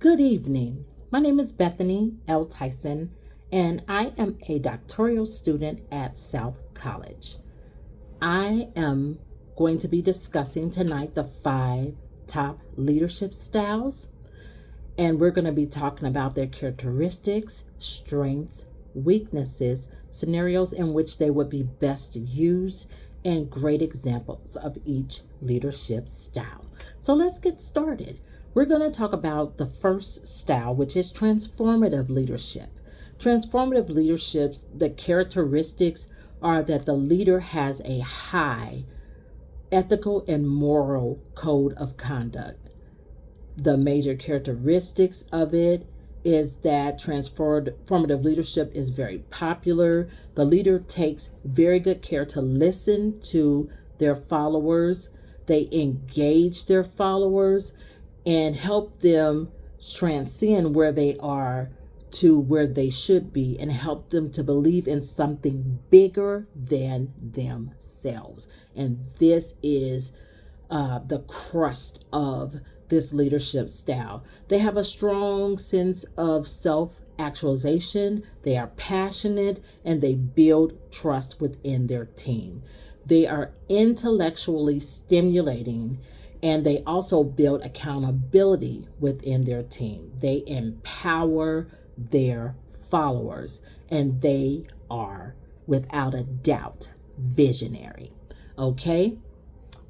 Good evening. My name is Bethany L. Tyson, and I am a doctoral student at South College. I am going to be discussing tonight the 5 top leadership styles, and we're going to be talking about their characteristics, strengths, weaknesses, scenarios in which they would be best used, and great examples of each leadership style. So let's get started. We're going to talk about the first style, which is transformative leadership. Transformative leadership's the characteristics are that the leader has a high ethical and moral code of conduct. The major characteristics of it is that transformative leadership is very popular. The leader takes very good care to listen to their followers. They engage their followers and help them transcend where they are to where they should be, and help them to believe in something bigger than themselves. And this is the crust of this leadership style. They have a strong sense of self-actualization. They are passionate, and they build trust within their team. They are intellectually stimulating, and they also build accountability within their team. They empower their followers, and they are, without a doubt, visionary. Okay?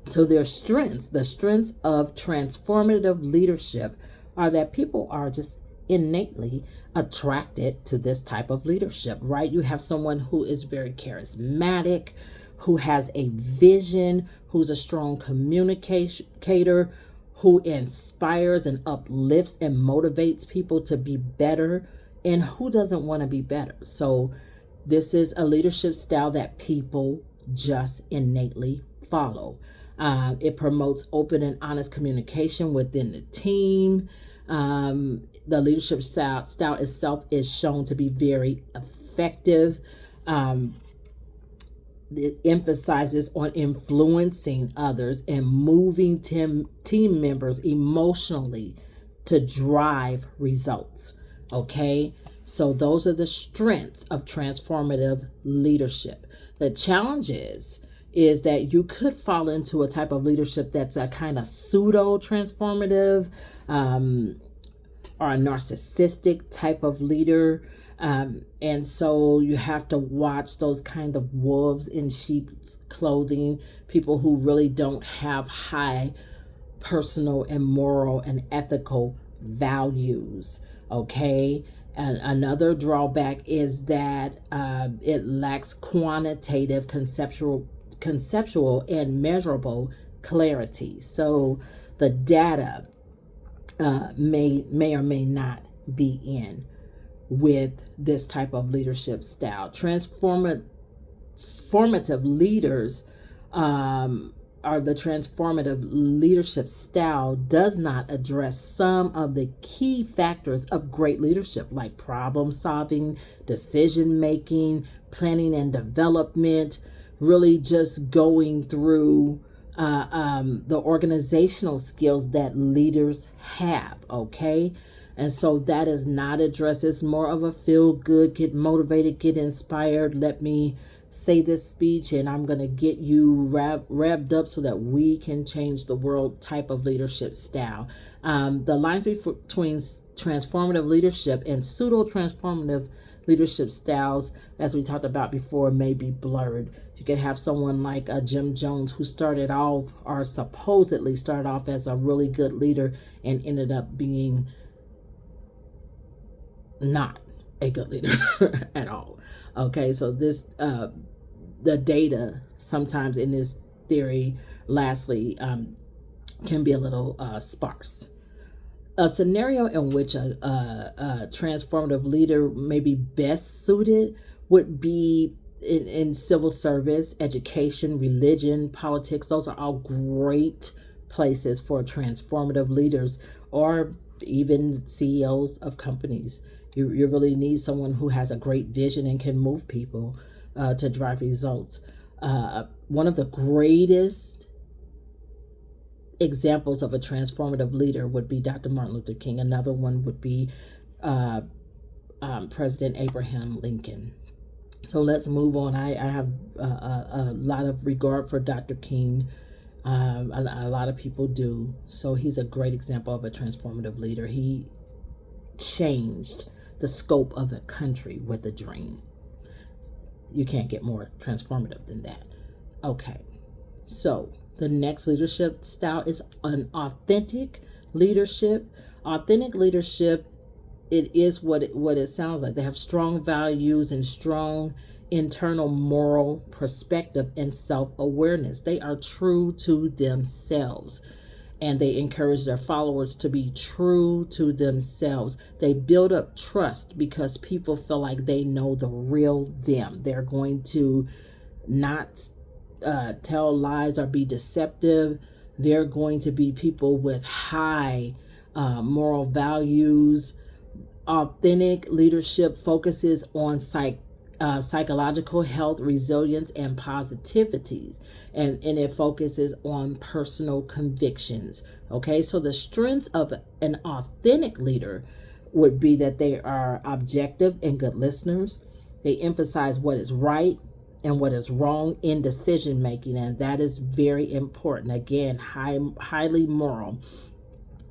So their strengths, the strengths of transformative leadership, are that people are just innately attracted to this type of leadership, right? You have someone who is very charismatic, who has a vision, who's a strong communicator, who inspires and uplifts and motivates people to be better. And who doesn't want to be better? So this is a leadership style that people just innately follow. It promotes open and honest communication within the team. The leadership style itself is shown to be very effective. It emphasizes on influencing others and moving team members emotionally to drive results. Okay, so those are the strengths of transformative leadership. The challenge is that you could fall into a type of leadership that's a kind of pseudo transformative, or a narcissistic type of leader. And so you have to watch those kind of wolves in sheep's clothing, people who really don't have high personal and moral and ethical values. Okay. And another drawback is that it lacks quantitative, conceptual and measurable clarity. So the data may or may not be in with this type of leadership style. Transformative leaders are the transformative leadership style does not address some of the key factors of great leadership, like problem solving, decision making, planning and development, really just going through the organizational skills that leaders have. Okay. And so that is not addressed. It's more of a feel good, get motivated, get inspired. Let me say this speech and I'm going to get you revved up so that we can change the world type of leadership style. The lines between transformative leadership and pseudo-transformative leadership styles, as we talked about before, may be blurred. You could have someone like Jim Jones, who started off, or supposedly started off, as a really good leader and ended up being not a good leader at all. Okay, so this the data sometimes in this theory, lastly, can be a little sparse. A scenario in which a transformative leader may be best suited would be in civil service, education, religion, politics. Those are all great places for transformative leaders, or even CEOs of companies. You really need someone who has a great vision and can move people to drive results. One of the greatest examples of a transformative leader would be Dr. Martin Luther King. Another one would be uh, President Abraham Lincoln. So let's move on. I have a lot of regard for Dr. King. A lot of people do. So he's a great example of a transformative leader. He changed the scope of a country with a dream. You can't get more transformative than that. Okay, so the next leadership style is an authentic leadership. Authentic leadership, it is what it sounds like. They have strong values and strong internal moral perspective and self-awareness. They are true to themselves, and they encourage their followers to be true to themselves. They build up trust because people feel like they know the real them. They're going to not tell lies or be deceptive. They're going to be people with high moral values. Authentic leadership focuses on psychological health, resilience, and positivities, and it focuses on personal convictions. Okay, so the strengths of an authentic leader would be that they are objective and good listeners. They emphasize what is right and what is wrong in decision making, and that is very important. Again, highly moral.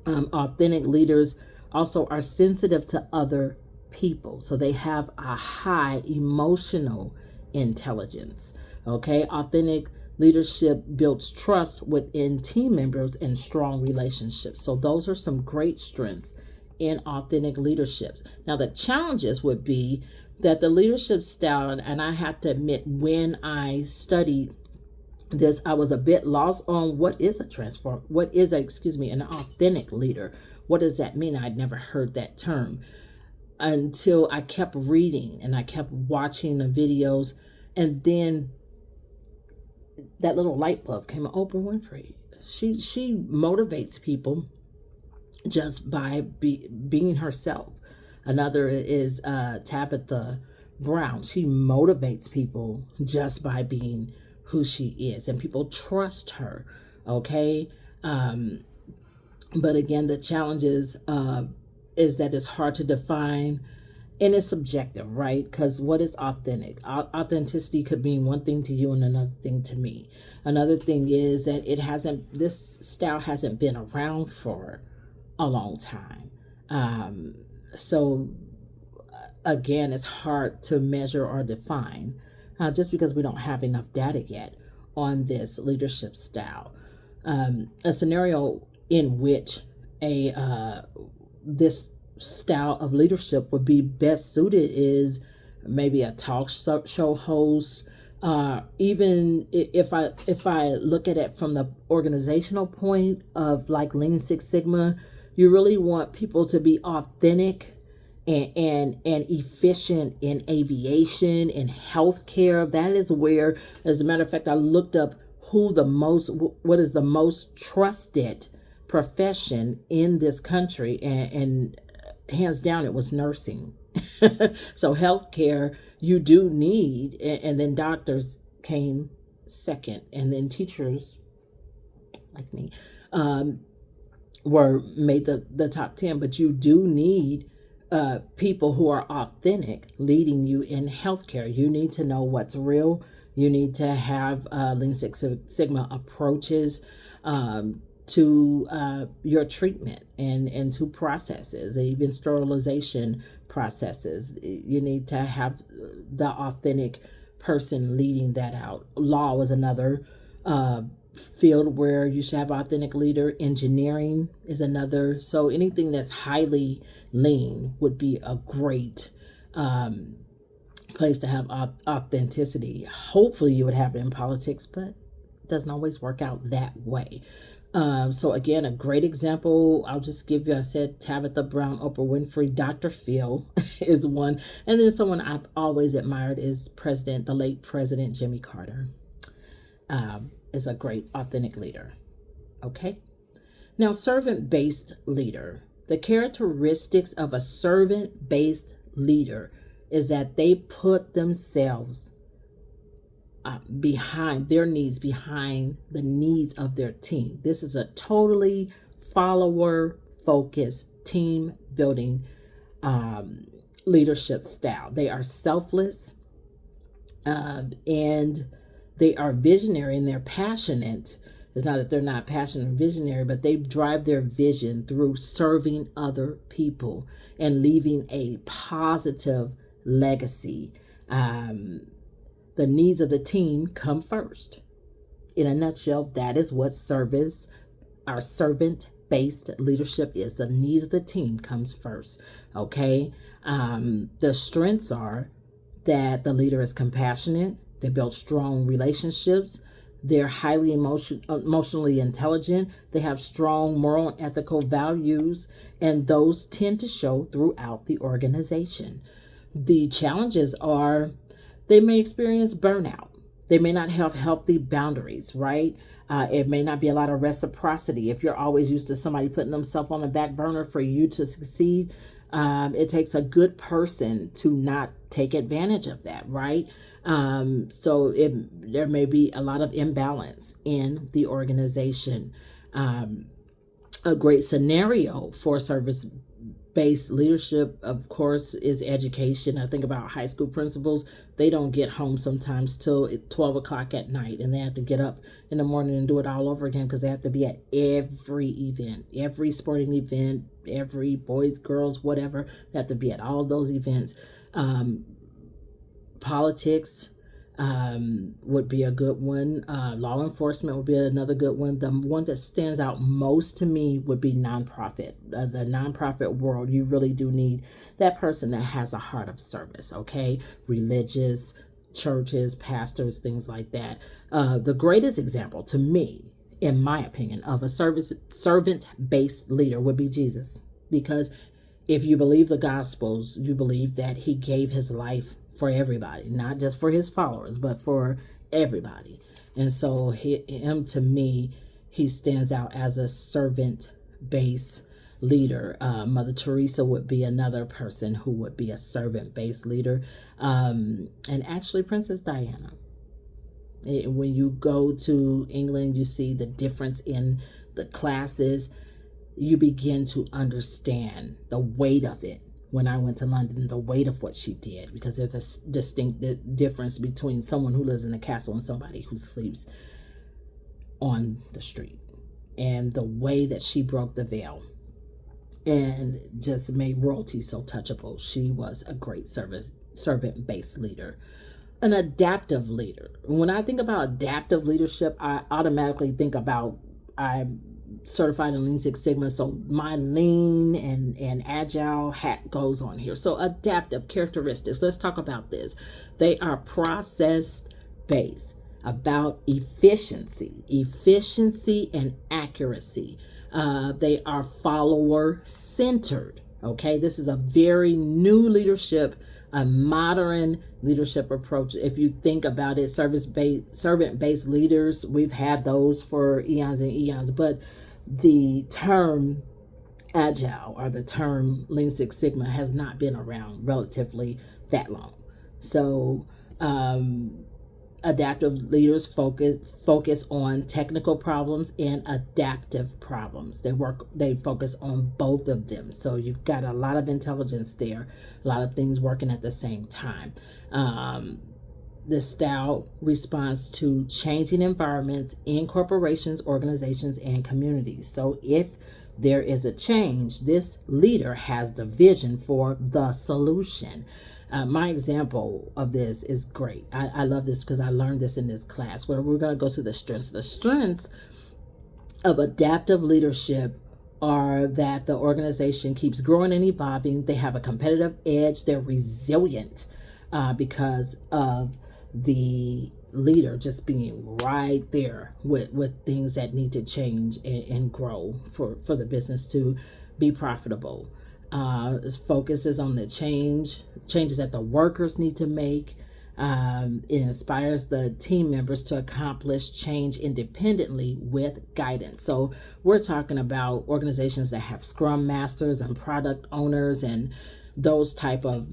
Authentic leaders also are sensitive to other people, so they have a high emotional intelligence. Okay, authentic leadership builds trust within team members and strong relationships. So those are some great strengths in authentic leaderships. Now the challenges would be that the leadership style, and I have to admit, when I studied this, I was a bit lost on what is an authentic leader. What does that mean? I'd never heard that term until I kept reading and I kept watching the videos, and then that little light bulb came on. Oprah Winfrey. She motivates people just by being herself. Another is Tabitha Brown. She motivates people just by being who she is, and people trust her. Okay, but again, the challenge is that it's hard to define, and it's subjective, right? Because what is authentic? Authenticity could mean one thing to you and another thing to me. Another thing is that this style hasn't been around for a long time. So again, it's hard to measure or define just because we don't have enough data yet on this leadership style. A scenario in which this style of leadership would be best suited is maybe a talk show host. Even if I look at it from the organizational point of like Lean Six Sigma, you really want people to be authentic and efficient in aviation and healthcare. That is where, as a matter of fact, I looked up what is the most trusted profession in this country, and hands down it was nursing. So healthcare you do need, and then doctors came second, and then teachers like me were made the top 10. But you do need people who are authentic leading you in healthcare. You need to know what's real. You need to have Lean Six Sigma approaches to your treatment and to processes, even sterilization processes. You need to have the authentic person leading that out. Law is another field where you should have authentic leader. Engineering is another. So anything that's highly lean would be a great place to have authenticity. Hopefully you would have it in politics, but it doesn't always work out that way. So again, a great example, I'll just give you, I said Tabitha Brown, Oprah Winfrey, Dr. Phil is one. And then someone I've always admired is the late President Jimmy Carter. Is a great authentic leader. Okay. Now, servant-based leader. The characteristics of a servant-based leader is that they put themselves behind their needs, behind the needs of their team. This is a totally follower focused team building leadership style. They are selfless, and they are visionary, and they're passionate. It's not that they're not passionate and visionary, but they drive their vision through serving other people and leaving a positive legacy. The needs of the team come first. In a nutshell, that is what our servant-based leadership is. The needs of the team comes first. Okay. The strengths are that the leader is compassionate. They build strong relationships. They're highly emotionally intelligent. They have strong moral and ethical values, and those tend to show throughout the organization. The challenges are they may experience burnout. They may not have healthy boundaries, right? It may not be a lot of reciprocity. If you're always used to somebody putting themselves on the back burner for you to succeed, it takes a good person to not take advantage of that, right? So there may be a lot of imbalance in the organization. A great scenario for service-based leadership, of course, is education. I think about high school principals. They don't get home sometimes till 12 o'clock at night, and they have to get up in the morning and do it all over again because they have to be at every event, every sporting event, every boys, girls, whatever. They have to be at all those events. Politics would be a good one. Law enforcement would be another good one. The one that stands out most to me would be nonprofit. The nonprofit world, you really do need that person that has a heart of service, okay? Religious, churches, pastors, things like that. The greatest example to me, in my opinion, of a servant-based leader would be Jesus. Because if you believe the Gospels, you believe that he gave his life for everybody, not just for his followers, but for everybody. And so him, to me, he stands out as a servant-based leader. Mother Teresa would be another person who would be a servant-based leader. And actually Princess Diana. When you go to England, you see the difference in the classes. You begin to understand the weight of it. When I went to London, the weight of what she did, because there's a distinct difference between someone who lives in a castle and somebody who sleeps on the street. And the way that she broke the veil and just made royalty so touchable. She was a great servant-based leader. An adaptive leader. When I think about adaptive leadership, I automatically think about I'm certified in Lean Six Sigma, so my lean and agile hat goes on here. So adaptive characteristics, let's talk about this. They are process-based, about efficiency and accuracy. They are follower-centered. Okay, this is a very new leadership, a modern leadership approach. If you think about it, servant-based leaders, we've had those for eons and eons, but the term agile or the term Lean Six Sigma has not been around relatively that long. So adaptive leaders focus on technical problems and adaptive problems. They focus on both of them. So you've got a lot of intelligence there, a lot of things working at the same time. This style responds to changing environments in corporations, organizations, and communities. So if there is a change, this leader has the vision for the solution. My example of this is great. I love this because I learned this in this class, where we're going to go to the strengths. The strengths of adaptive leadership are that the organization keeps growing and evolving. They have a competitive edge. They're resilient because of the leader just being right there with things that need to change and grow for the business to be profitable. It focuses on the changes that the workers need to make. It inspires the team members to accomplish change independently with guidance. So we're talking about organizations that have scrum masters and product owners and those type of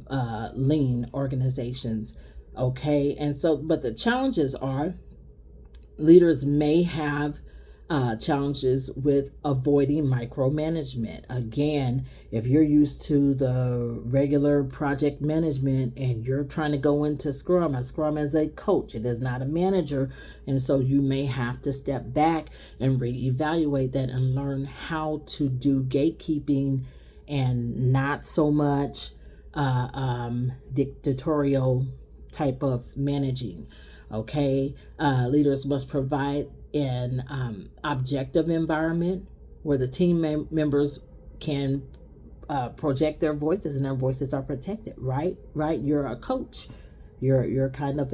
lean organizations. Okay. And so, but the challenges are leaders may have challenges with avoiding micromanagement. Again, if you're used to the regular project management and you're trying to go into Scrum, as Scrum as a coach, it is not a manager. And so you may have to step back and reevaluate that and learn how to do gatekeeping and not so much dictatorial type of managing. Okay, leaders must provide an objective environment where the team members can project their voices and their voices are protected. Right. You're a coach. You're kind of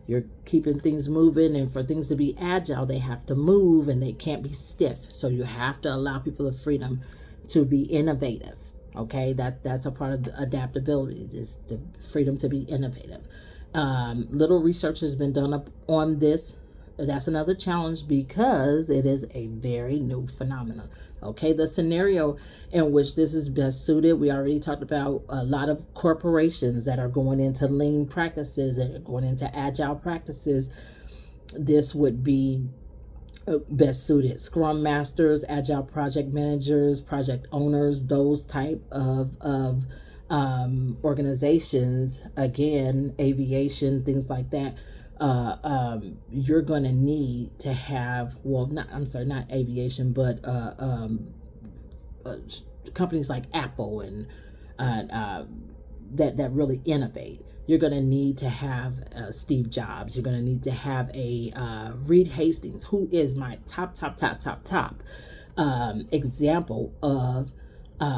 you're keeping things moving, and for things to be agile, they have to move and they can't be stiff. So you have to allow people the freedom to be innovative. Okay, that's a part of the adaptability, is the freedom to be innovative. Little research has been done up on this. That's another challenge because it is a very new phenomenon. Okay, the scenario in which this is best suited, we already talked about a lot of corporations that are going into lean practices and are going into agile practices. This would be best suited. Scrum masters, agile project managers, project owners, those type of organizations, again, aviation, things like that. You're going to need to have, not aviation, but companies like Apple and that really innovate. You're going to need to have Steve Jobs. You're going to need to have a Reed Hastings, who is my top example of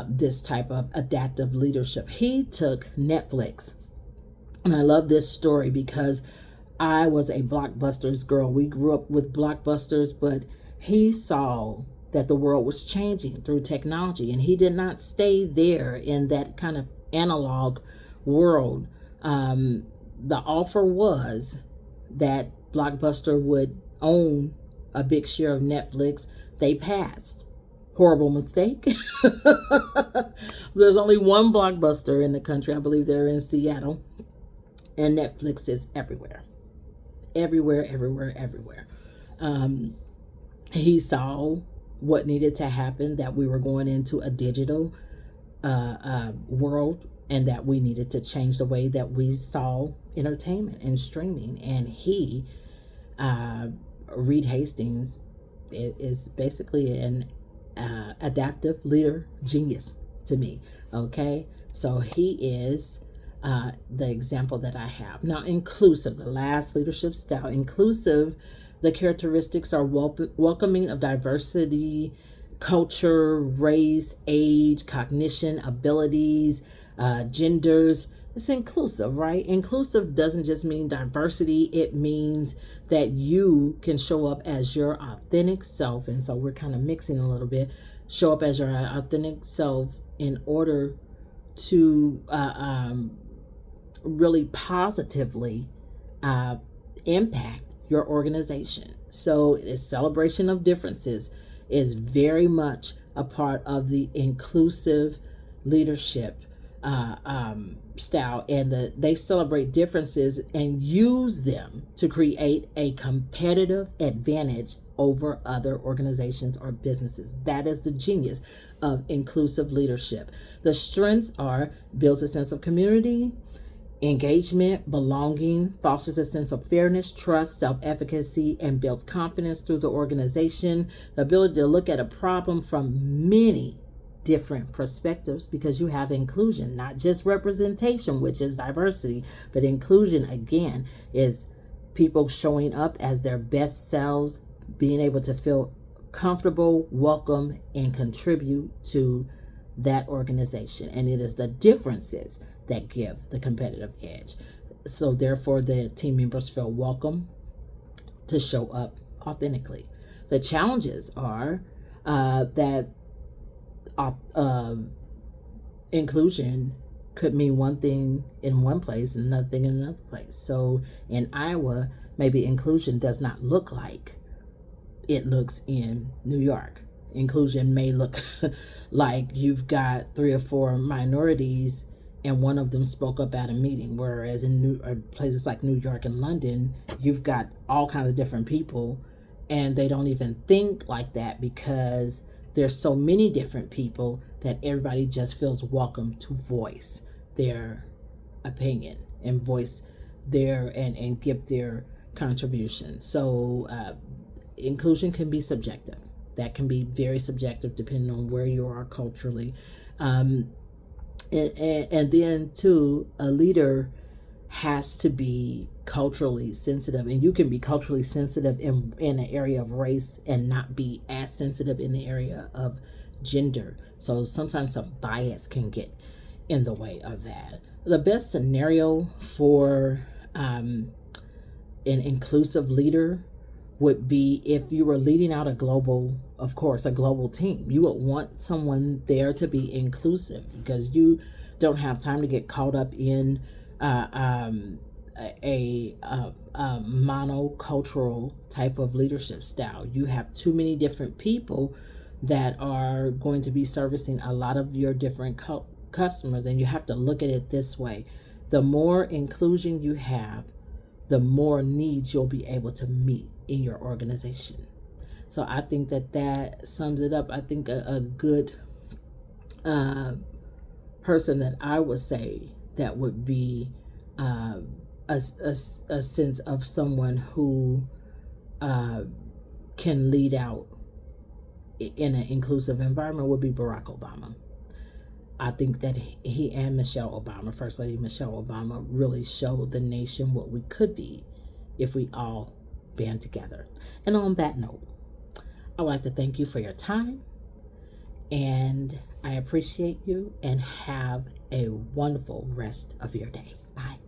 this type of adaptive leadership. He took Netflix, and I love this story because I was a Blockbusters girl. We grew up with Blockbusters, but he saw that the world was changing through technology, and he did not stay there in that kind of analog world. The offer was that Blockbuster would own a big share of Netflix. They passed. Horrible mistake. There's only one Blockbuster in the country. I believe they're in Seattle. And Netflix is everywhere. Everywhere. He saw what needed to happen, that we were going into a digital world, and that we needed to change the way that we saw entertainment and streaming. And he, Reed Hastings, is basically an adaptive leader genius to me. Okay, so he is the example that I have. Now, inclusive, the last leadership style. Inclusive, the characteristics are welcoming of diversity, culture, race, age, cognition, abilities, genders. It's inclusive, right? Inclusive doesn't just mean diversity. It means that you can show up as your authentic self. And so we're kind of mixing a little bit. Show up as your authentic self in order to really positively impact your organization. So the celebration of differences is very much a part of the inclusive leadership style, and they celebrate differences and use them to create a competitive advantage over other organizations or businesses. That is the genius of inclusive leadership. The strengths are: builds a sense of community, engagement, belonging, fosters a sense of fairness, trust, self-efficacy, and builds confidence through the organization. The ability to look at a problem from many different perspectives, because you have inclusion, not just representation, which is diversity, but inclusion, again, is people showing up as their best selves, being able to feel comfortable, welcome, and contribute to that organization. And it is the differences that give the competitive edge. So therefore, the team members feel welcome to show up authentically. The challenges are that inclusion could mean one thing in one place and another thing in another place. So in Iowa, maybe inclusion does not look like it looks in New York. Inclusion may look like you've got 3 or 4 minorities and one of them spoke up at a meeting. Whereas in places like New York and London, you've got all kinds of different people, and they don't even think like that because there's so many different people that everybody just feels welcome to voice their opinion and voice their and give their contribution. So inclusion can be subjective. That can be very subjective depending on where you are culturally. And then too, a leader has to be culturally sensitive, and you can be culturally sensitive in an area of race and not be as sensitive in the area of gender. So sometimes some bias can get in the way of that. The best scenario for an inclusive leader would be if you were leading out a global team. You would want someone there to be inclusive because you don't have time to get caught up in a monocultural type of leadership style. You have too many different people that are going to be servicing a lot of your different customers, and you have to look at it this way. The more inclusion you have, the more needs you'll be able to meet in your organization. So I think that sums it up. I think a good person that I would say that would be a sense of someone who can lead out in an inclusive environment would be Barack Obama. I think that he and Michelle Obama, First Lady Michelle Obama, really showed the nation what we could be if we all band together. And on that note, I would like to thank you for your time, and I appreciate you, and have a wonderful rest of your day. Bye.